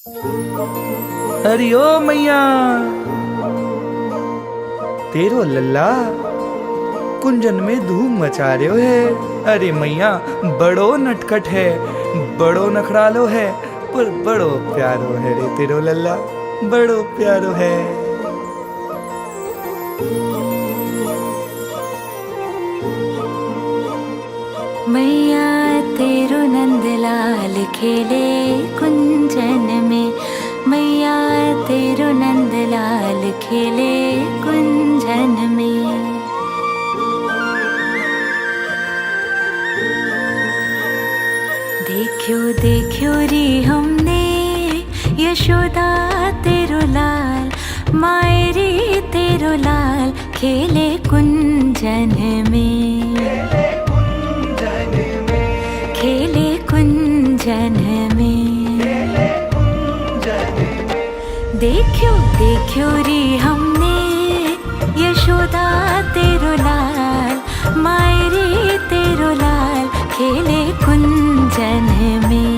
अरे ओ मैया तेरो लल्ला कुंजन में धूम मचा रहे हो है। अरे मैया बड़ो नटखट है, बड़ो नखरालो है, पर बड़ो प्यारो है रे तेरो लल्ला, बड़ो प्यारो है। मैया तेरो नंदलाल खेले कुंजन में, मैया तेरो नंदलाल खेले कुंजन में। देखो देखो री हमने यशोदा तेरो लाल, मायरी तेरो लाल खेले कुंजन में, खेले कुंजन में। देखो देखो री हमने यशोदा तेरो लाल, मायरी तेरो लाल खेले कुंजन में।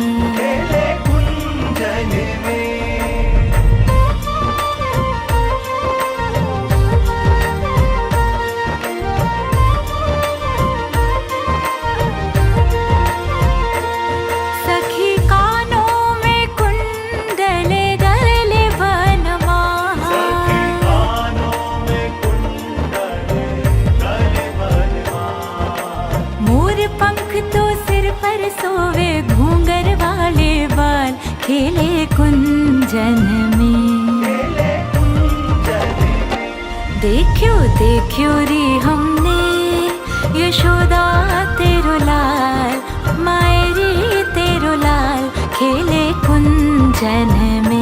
सोवे घूंगर वाले बाल खेले कुंजन में। देखो देखो री हमने यशोदा तेरो लाल, मायरी तेरो लाल खेले कुंजन में।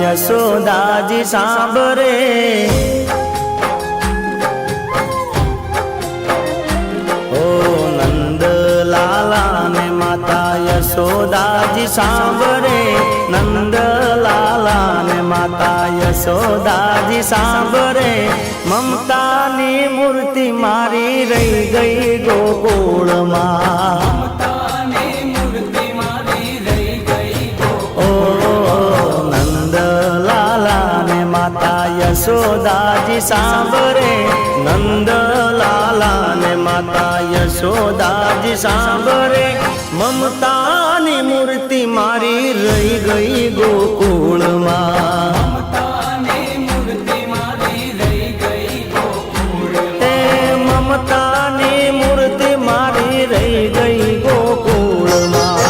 યશોદાજી સાંભરે ઓ નંદ લાલા ને માતા યશોદાજી સાંભરે નંદ લાલા ને માતા યશોદાજી સાંભરે મમતાની મૂર્તિ મારી રહી ગઈ ગોકુળમાં યશોદાજી સાંભરે નંદ લાલા ને માતા યશોદાજી સાંભરે મમતાની મૂર્તિ મારી રહી ગઈ ગોકુળમાં મમતાની મૂર્તિ મારી રહી ગઈ ગોકુળમાં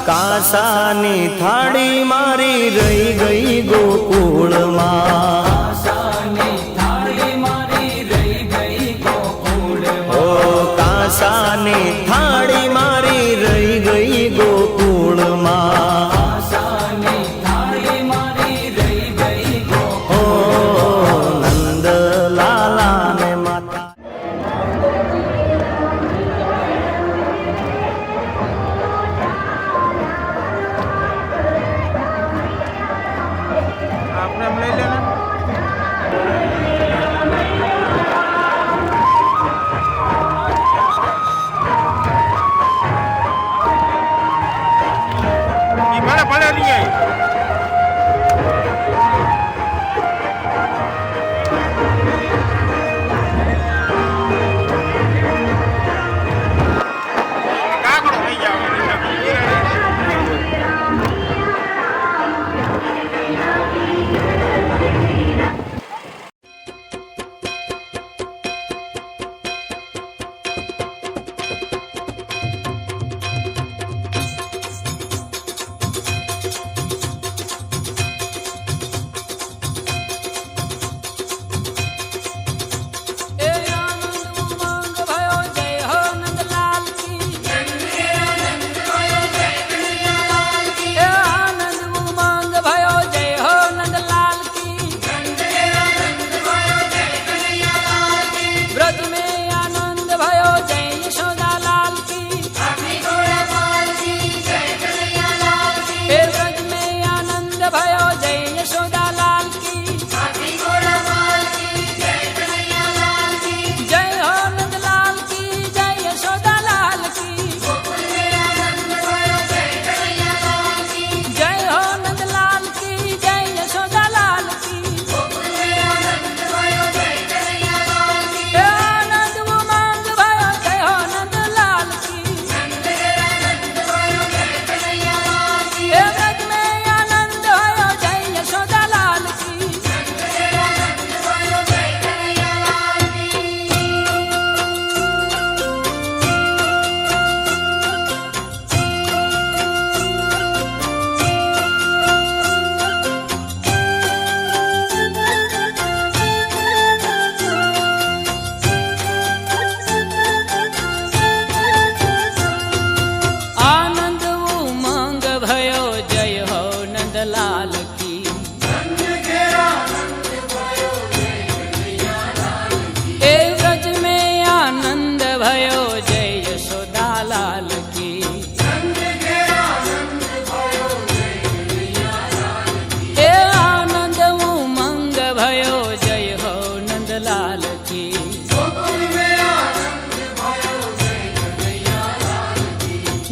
કાંસાની થાળી મારી રહી ગઈ ગોકુળમાં ઓ કાંસાની થાળી મારી રહી ગઈ ગોકુળમાં ઓ નંદ લાલા ને માતા આપણે લઈ લેના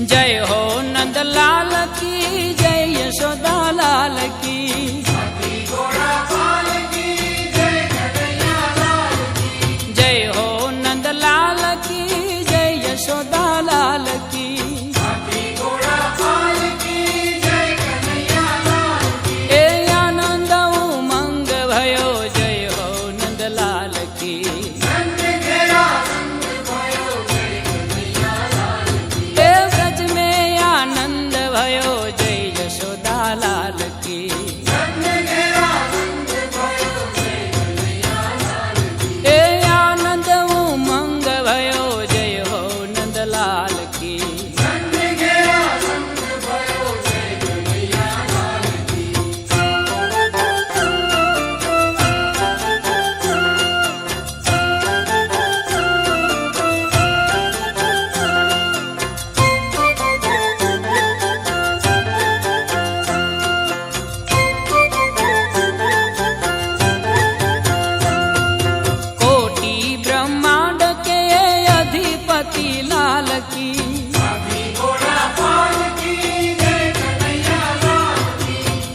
जय हो नंदलाल की, जय यशोदा लाल की। जय हो नंदलाल की, जय यशोदा लाल की। ए आनंद उमंग भयो, जय हो नंदलाल की। ए ब्रज में आनंद भयो, जय यशोदा लाल की। ए आनंद उमंग भयो, जय हो नंदलाल की। कोटि ब्रह्मांड के अधिपति लाल की।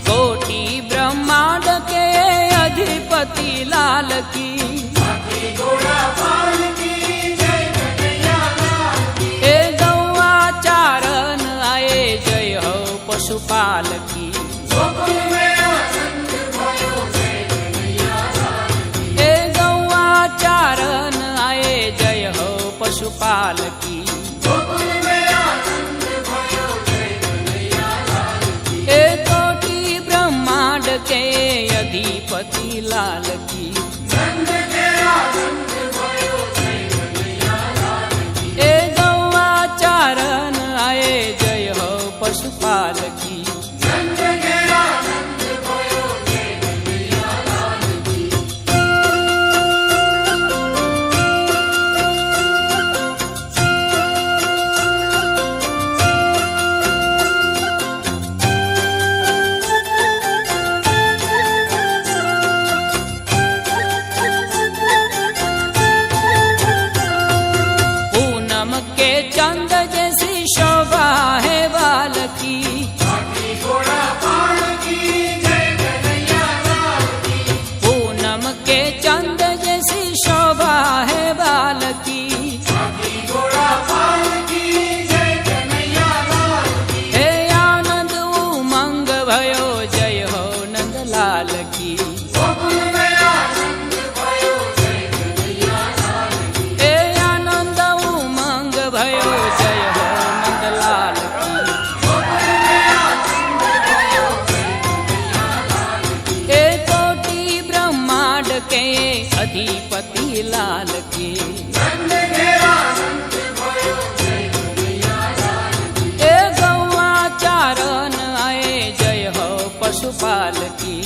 कोटि ब्रह्मांड के अधिपति लाल की। ए गौआ चारण आए, जय हो पशुपाल की। ए गौआ चारण आए, जय हो पशुपाल की। ए कोटि ब्रह्मांड के अधिपति लाल की। ए गौआ चारण आए, जय हो पशुपाल की। पूनम के चंद जैसी शोभा है बाल की। पूनम के चंद जैसी शोभा है बाल की। हे आनंद उमंग भयो, जय हो नंदलाल की। हे आनंद उमंग भयो, जय हो नंदलाल की। हे कोटि ब्रह्मांड के अधिपति लाल की। हे गौआ चारण आए, जय हो पशुपाल की।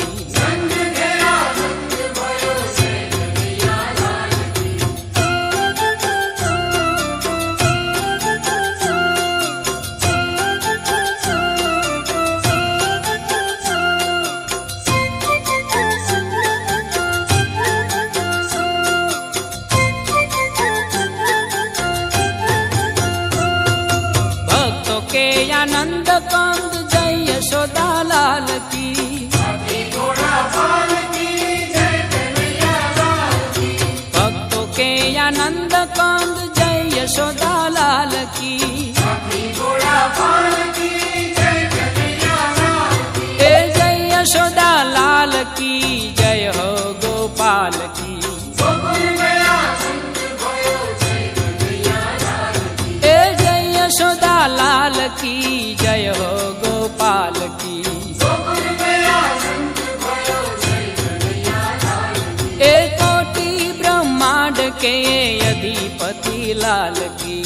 भक्तों के आनंद कंद, जय यशोदा लाल की। भक्तों के आनंद कंद, जय यशोदा लाल की। ए जय यशोदा लाल की, जय हो गोपाल की। ए जय यशोदा लाल की, जय हो गोपाल की। ए कोटि ब्रह्मांड के अधिपति लाल की।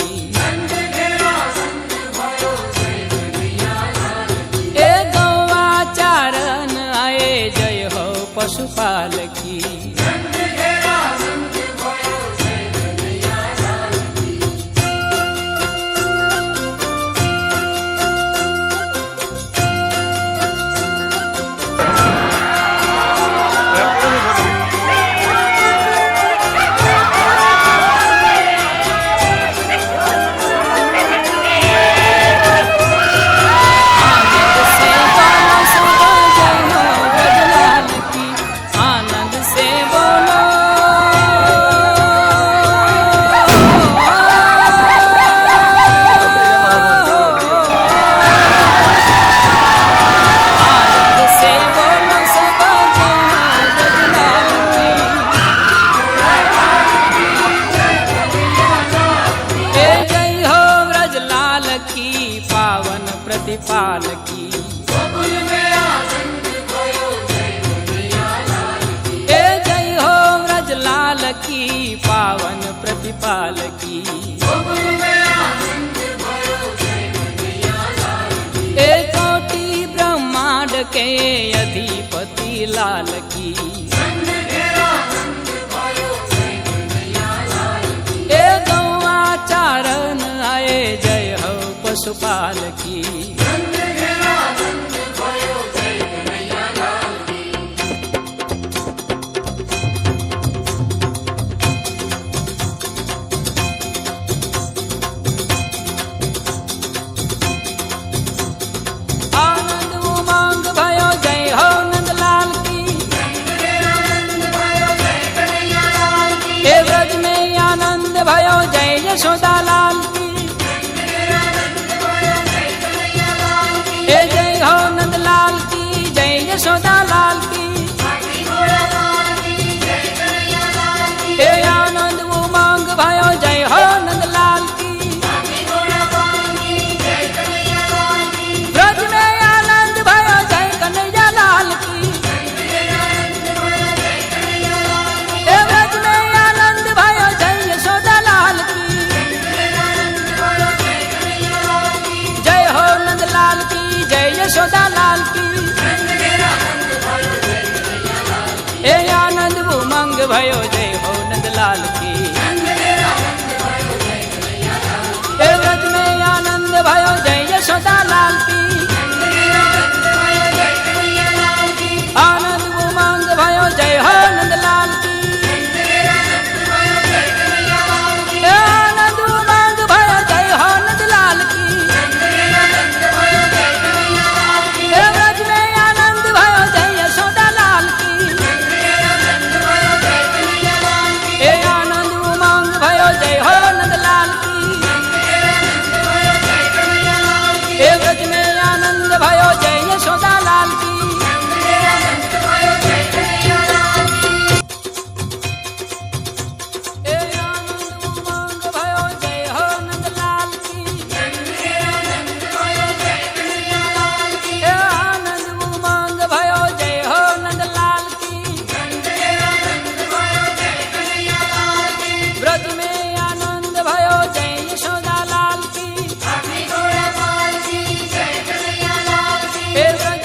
ए गौआ चारण आए, जय हो पशुपाल की। प्रतिपाल की ए जय हो व्रजलाल की पावन प्रतिपाल की ए कोटि ब्रह्मांड के अधिपति लाल की ए गौआ चारण आए जय हो पशुपाल की आनंद उमंग भयो जय हो नंदलाल की हे व्रज में आनंद भयो जय यशोदा लाल की हे जय हो नंदलाल की जय यशोदा लाल की हे आनंद उमंग भयो जय हो नंदलाल की व्रज में आनंद भयो जय कन्हैया लाल की हे व्रज में आनंद भयो जय यशोदा लाल की जय हो नंदलाल की जय यशोदा लाल की हे आनंद उमंग भयो जय हो नंदलाल की हे व्रज में आनंद भयो जय यशोदा लाल की आनंद उमंग भयो जय हो नंदलाल की हे आनंद उमंग भयो जय हो नंदलाल की हे व्रज में आनंद भयो जय यशोदा लाल की हे आनंद उमंग भयो जय हो नंदलाल की हे व्रज में आनंद भयो जय यशोदा लाल की हे आनंद उमंग भयो जय हो नंदलाल की हे आनंद उमंग भयो जय हो नंदलाल की व्रज में आनंद भयो जय यशोदा लाल की हे व्रज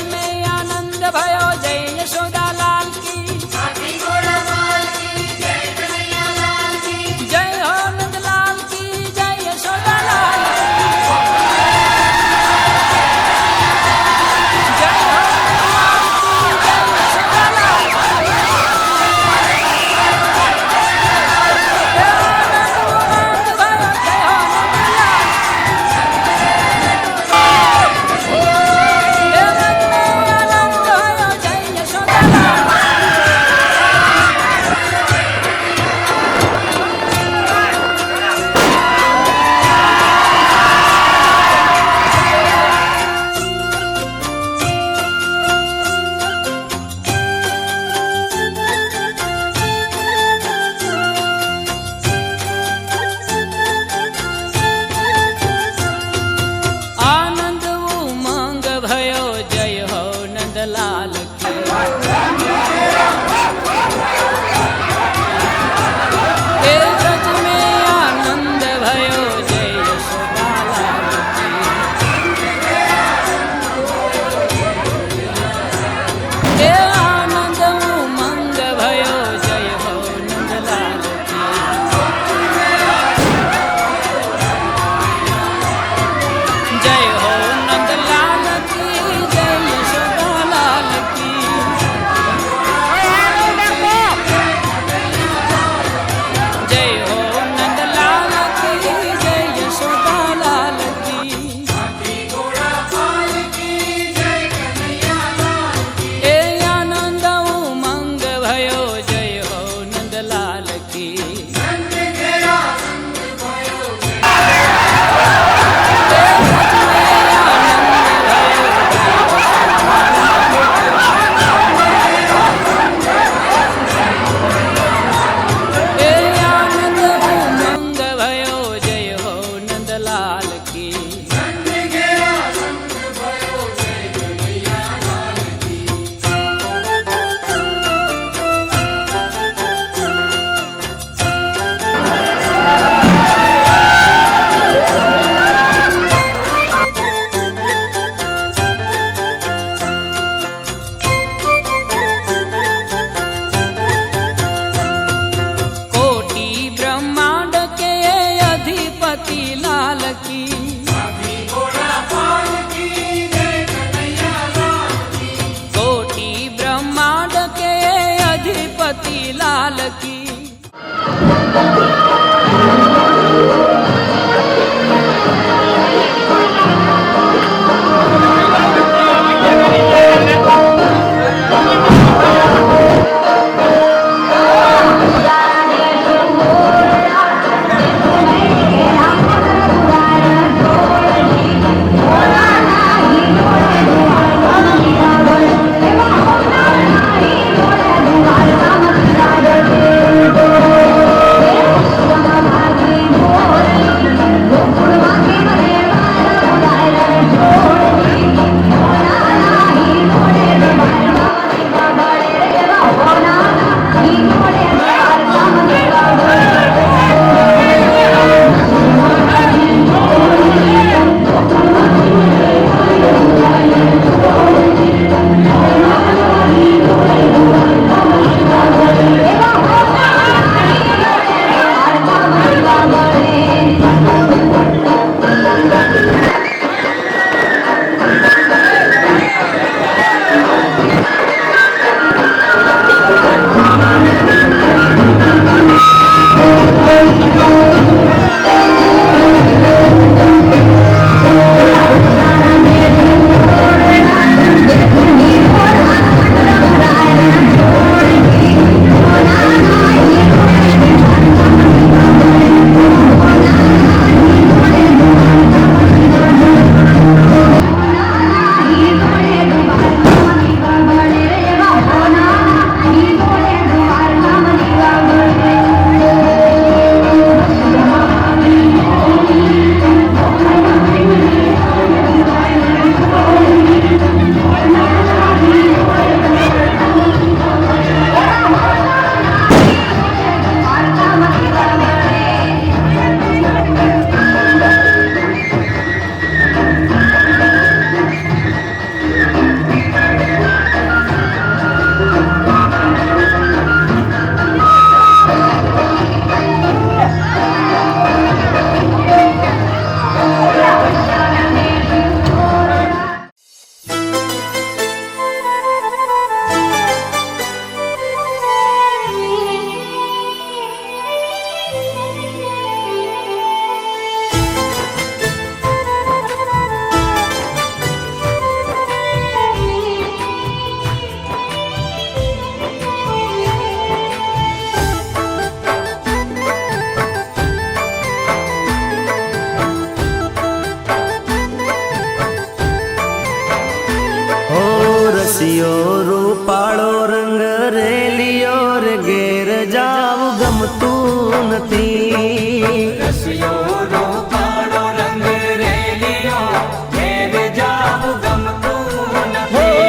રૂપાળો રંગ રેલિયો રે ઘેર જાવ ગમતું નથી. રસિયો રૂપાળો રંગ રેલિયો ઘેર જાવ ગમતું નથી.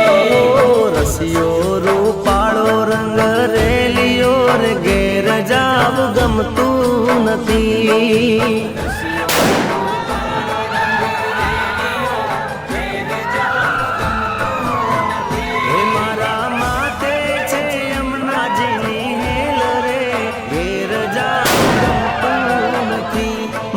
રસિયો રૂપાળો રંગ રેલિયો રે ઘેર જાવ ગમતું નથી.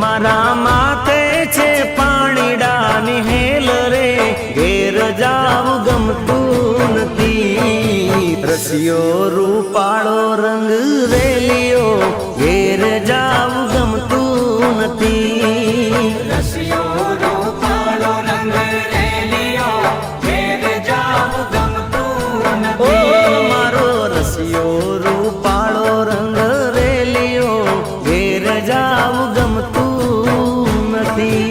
મારા માથે છે પાણીડાની હેલ રે ઘેર જાવ ગમતું નથી. રસિયો રૂપાળો રંગ રેલિયો ઘેર જાવ ગમતું નથી. રસિયો રૂપાળો રંગ રેલિયો ઘેર જાવ ગમતું નથી. મારો રસિયો રૂપાળો રંગ રેલિયો ઘેર જાવ ગમતું નથી.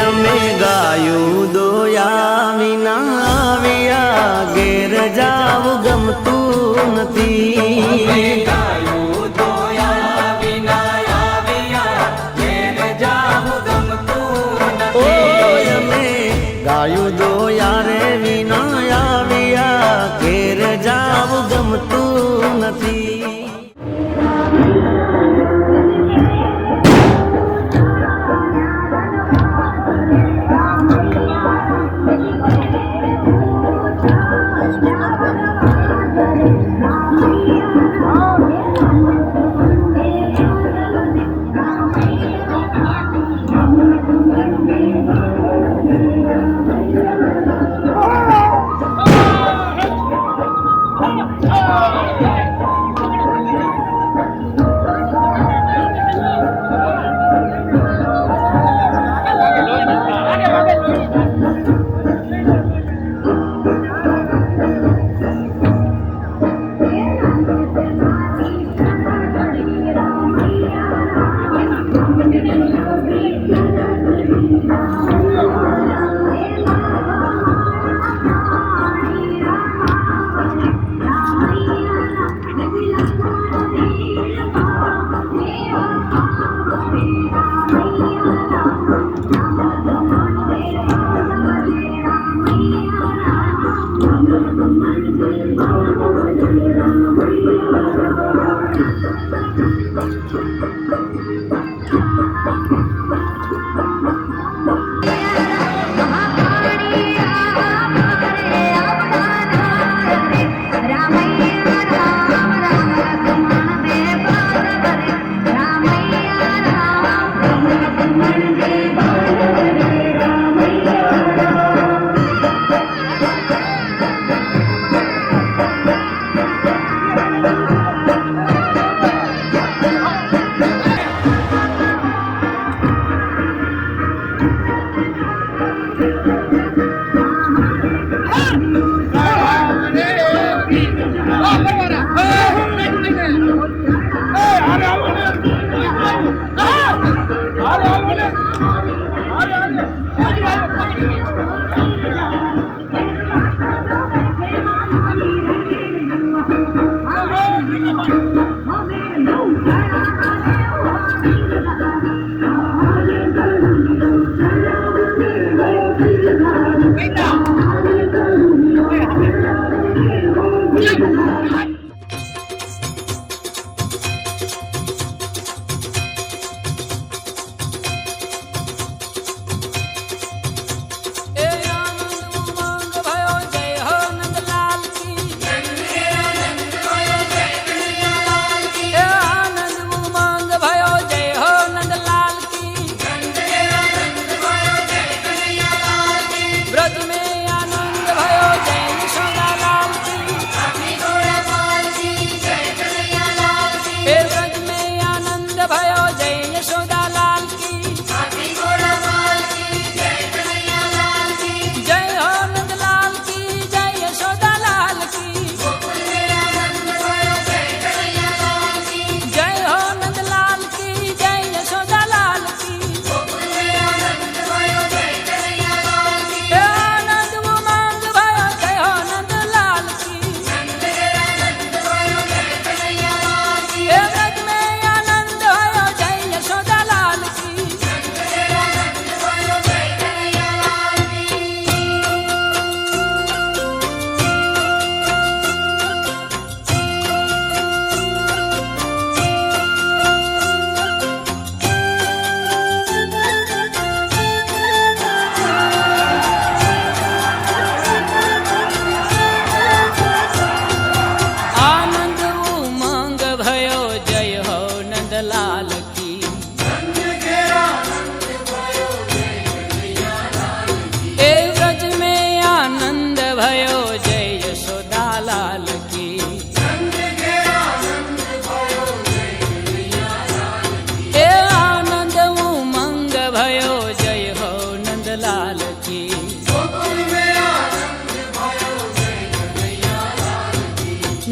અમે ગાયું દોયા વિના આવ્યા ઘેર જાવ ગમતું નથી. ગાયું દોયા વિના આવ્યા ઘેર જાવ ગમતું નથી. અમે ગાયું દોયા રે વિના આવ્યા ઘેર જાવ ગમતું નથી.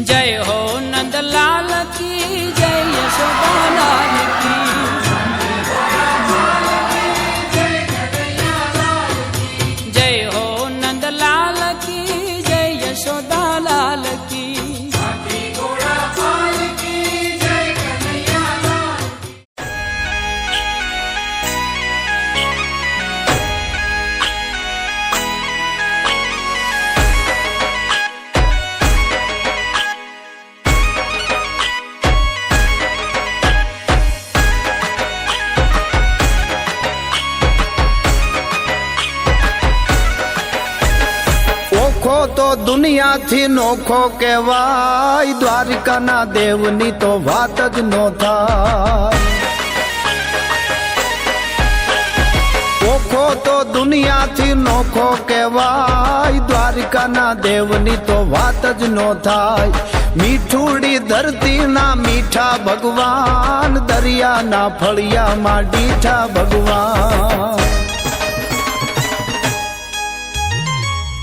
जय हो नंदलाल की जय यशोदा लाल की जय हो नंदलाल की जय यशोदा लाल की તો દુનિયાથી નોખો કહેવાય, દ્વારિકાના દેવની તો વાત જ નો થાય. ઓખો તો દુનિયાથી નોખો કહેવાય, દ્વારિકાના દેવની તો વાત જ નો થાય. મીઠુડી ધરતીના મીઠા ભગવાન, દરિયાના ફળિયામાં ડીઠા ભગવાન.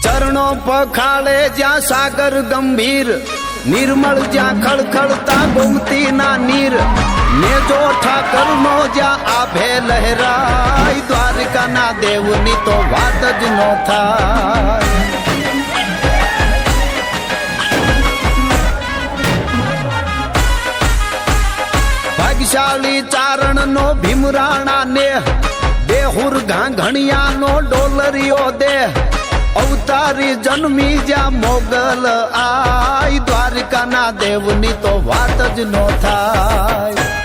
ચરણો પખાડે જ્યાં સાગર ગંભીર, નિર્મળ જ્યાં ખળખળતા ગોમતી ના નીર, નેજો ઠાકરનો જ્યાં આભે લહેરાય, દ્વારિકાના દેવની તો વાત જ નો થાય. ભાગ્યશાળી ચારણનો ભીમરાણા નેહ, દેહુર ઘાંઘણિયાનો ડોલરિયો દેહ, અવતારી જન્મી જ્યાં મોગલ આય, દ્વારિકાના દેવની તો વાત જ નો થાય.